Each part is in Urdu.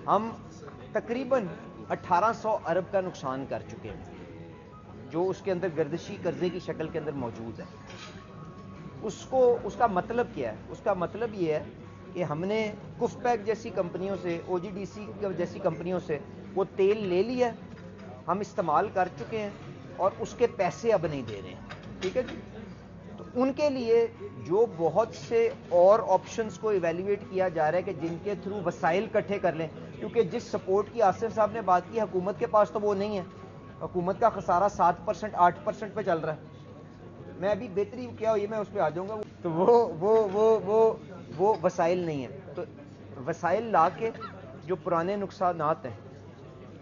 ہم تقریباً 1800 ارب کا نقصان کر چکے ہیں، جو اس کے اندر گردشی قرضے کی شکل کے اندر موجود ہے۔ اس کا مطلب کیا ہے؟ اس کا مطلب یہ ہے کہ ہم نے کف پیک جیسی کمپنیوں سے، او جی ڈی سی جیسی کمپنیوں سے وہ تیل لے لیا، ہم استعمال کر چکے ہیں اور اس کے پیسے اب نہیں دے رہے ہیں، ٹھیک ہے جی۔ تو ان کے لیے جو بہت سے اور آپشنز کو ایویلیویٹ کیا جا رہا ہے کہ جن کے تھرو وسائل اکٹھے کر لیں، کیونکہ جس سپورٹ کی آصف صاحب نے بات کی، حکومت کے پاس تو وہ نہیں ہے، حکومت کا خسارہ 7%، 8% پہ چل رہا ہے۔ میں ابھی بہتری کیا ہوئی ہے، میں اس پہ آ جاؤں گا۔ تو وہ وسائل نہیں ہیں، تو وسائل لا کے جو پرانے نقصانات ہیں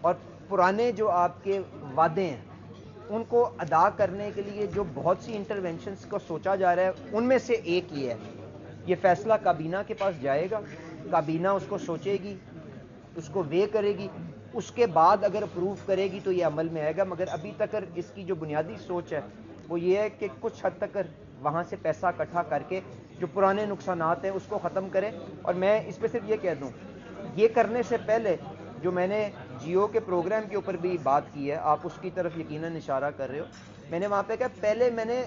اور پرانے جو آپ کے وعدے ہیں ان کو ادا کرنے کے لیے جو بہت سی انٹرونشنز کو سوچا جا رہا ہے، ان میں سے ایک یہ ہے، یہ فیصلہ کابینہ کے پاس جائے گا، کابینہ اس کو سوچے گی، اس کو وے کرے گی، اس کے بعد اگر اپروو کرے گی تو یہ عمل میں آئے گا۔ مگر ابھی تک اس کی جو بنیادی سوچ ہے وہ یہ ہے کہ کچھ حد تک وہاں سے پیسہ اکٹھا کر کے جو پرانے نقصانات ہیں اس کو ختم کرے۔ اور میں اس پہ صرف یہ کہہ دوں، یہ کرنے سے پہلے جو میں نے جیو کے پروگرام کے اوپر بھی بات کی ہے، آپ اس کی طرف یقیناً اشارہ کر رہے ہو، میں نے وہاں پہ کہا پہلے میں نے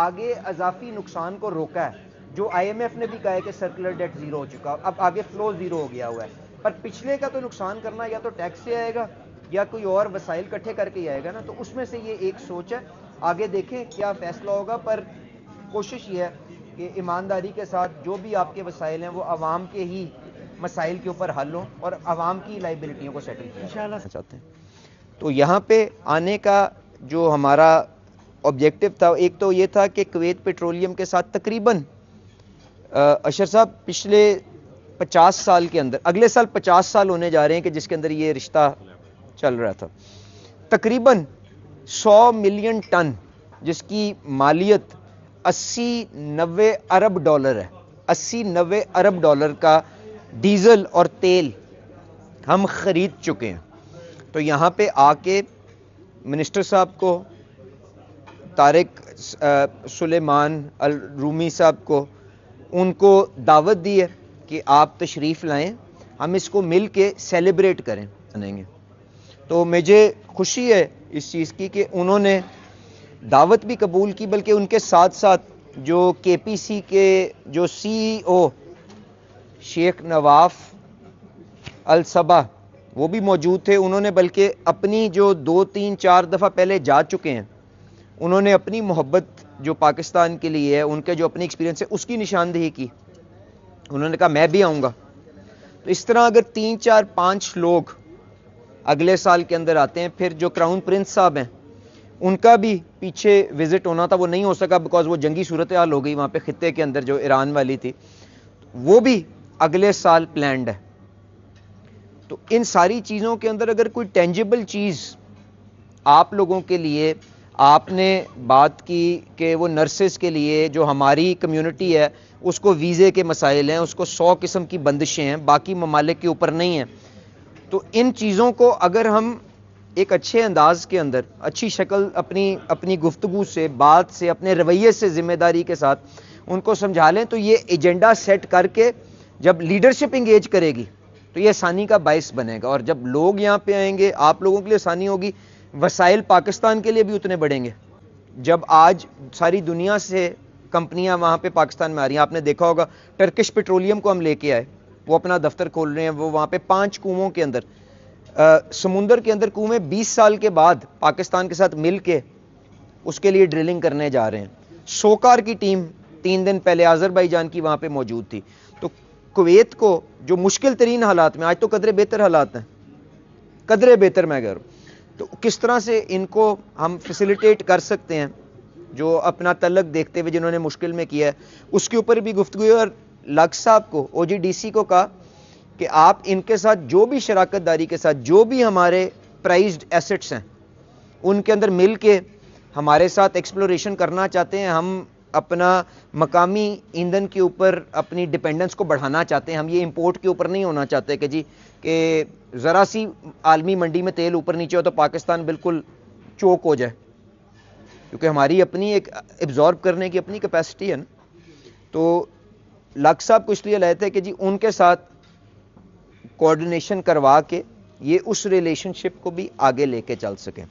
آگے اضافی نقصان کو روکا ہے، جو آئی ایم ایف نے بھی کہا ہے کہ سرکولر ڈیٹ زیرو ہو چکا، اب آگے فلو زیرو ہو گیا ہوا ہے، پر پچھلے کا تو نقصان کرنا یا تو ٹیکس سے آئے گا یا کوئی اور وسائل اکٹھے کر کے ہی آئے گا نا۔ تو اس میں سے یہ ایک سوچ ہے، آگے دیکھیں کیا فیصلہ ہوگا، پر کوشش یہ ہے کہ ایمانداری کے ساتھ جو بھی آپ کے وسائل ہیں وہ عوام کے ہی مسائل کے اوپر حل ہوں اور عوام کی لائبلٹیوں کو سیٹل کیا چاہتے ہیں۔ تو یہاں پہ آنے کا جو ہمارا آبجیکٹو تھا، ایک تو یہ تھا کہ کویت پیٹرولیم کے ساتھ تقریباً اشر صاحب پچھلے 50 سال کے اندر، اگلے سال 50 سال ہونے جا رہے ہیں کہ جس کے اندر یہ رشتہ چل رہا تھا، تقریباً 100 ملین ٹن جس کی مالیت 80-90 ارب ڈالر ہے، 80-90 ارب ڈالر کا ڈیزل اور تیل ہم خرید چکے ہیں۔ تو یہاں پہ آ کے منسٹر صاحب کو، طارق سلیمان الرومی صاحب کو، ان کو دعوت دی ہے کہ آپ تشریف لائیں، ہم اس کو مل کے سیلیبریٹ کریں گے۔ تو مجھے خوشی ہے اس چیز کی کہ انہوں نے دعوت بھی قبول کی، بلکہ ان کے ساتھ ساتھ جو کے پی سی کے جو سی ای او شیخ نواف الصبا وہ بھی موجود تھے۔ انہوں نے بلکہ اپنی جو 2-3-4 دفعہ پہلے جا چکے ہیں، انہوں نے اپنی محبت جو پاکستان کے لیے ہے، ان کے جو اپنی ایکسپیرینس ہے، اس کی نشاندہی کی۔ انہوں نے کہا میں بھی آؤں گا۔ تو اس طرح اگر 3-4-5 لوگ اگلے سال کے اندر آتے ہیں، پھر جو کراؤن پرنس صاحب ہیں ان کا بھی پیچھے وزٹ ہونا تھا، وہ نہیں ہو سکا بیکاز وہ جنگی صورتحال ہو گئی وہاں پہ خطے کے اندر جو ایران والی تھی، وہ بھی اگلے سال پلانڈ ہے۔ تو ان ساری چیزوں کے اندر اگر کوئی ٹینجیبل چیز آپ لوگوں کے لیے، آپ نے بات کی کہ وہ نرسز کے لیے جو ہماری کمیونٹی ہے اس کو ویزے کے مسائل ہیں، اس کو 100 قسم کی بندشیں ہیں، باقی ممالک کے اوپر نہیں ہیں، تو ان چیزوں کو اگر ہم ایک اچھے انداز کے اندر، اچھی شکل، اپنی گفتگو سے، بات سے، اپنے رویے سے، ذمہ داری کے ساتھ ان کو سمجھا لیں، تو یہ ایجنڈا سیٹ کر کے جب لیڈرشپ انگیج کرے گی تو یہ آسانی کا باعث بنے گا، اور جب لوگ یہاں پہ آئیں گے آپ لوگوں کے لیے آسانی ہوگی، وسائل پاکستان کے لیے بھی اتنے بڑھیں گے۔ جب آج ساری دنیا سے کمپنیاں وہاں پہ پاکستان میں آ رہی ہیں، آپ نے دیکھا ہوگا ٹرکش پیٹرولیم کو ہم لے کے آئے، وہ اپنا دفتر کھول رہے ہیں، وہ وہاں پہ 5 کنووں کے اندر، سمندر کے اندر کنویں 20 سال کے بعد پاکستان کے ساتھ مل کے اس کے لیے ڈرلنگ کرنے جا رہے ہیں۔ سوکار کی ٹیم 3 دن پہلے آذربائیجان کی وہاں پہ موجود تھی۔ تو کویت کو جو مشکل ترین حالات میں، آج تو قدرے بہتر حالات ہیں، قدرے بہتر میں کہہ رہا ہوں، تو کس طرح سے ان کو ہم فیسیلیٹیٹ کر سکتے ہیں، جو اپنا تعلق دیکھتے ہوئے جنہوں نے مشکل میں کیا ہے، اس کے اوپر بھی گفتگو ہے۔ اور لگ صاحب کو، او جی ڈی سی کو کہا کہ آپ ان کے ساتھ جو بھی شراکت داری کے ساتھ جو بھی ہمارے پرائزڈ ایسٹس ہیں ان کے اندر مل کے ہمارے ساتھ ایکسپلوریشن کرنا چاہتے ہیں، ہم اپنا مقامی ایندھن کے اوپر اپنی ڈیپینڈنس کو بڑھانا چاہتے ہیں، ہم یہ امپورٹ کے اوپر نہیں ہونا چاہتے کہ جی کہ ذرا سی عالمی منڈی میں تیل اوپر نیچے ہو تو پاکستان بالکل چوک ہو جائے، کیونکہ ہماری اپنی ایک ایبزارب کرنے کی اپنی کیپیسٹی ہے نا۔ تو لگ صاحب کو اس لیے لائے تھے کہ جی ان کے ساتھ کوآرڈینیشن کروا کے یہ اس ریلیشن شپ کو بھی آگے لے کے چل سکیں.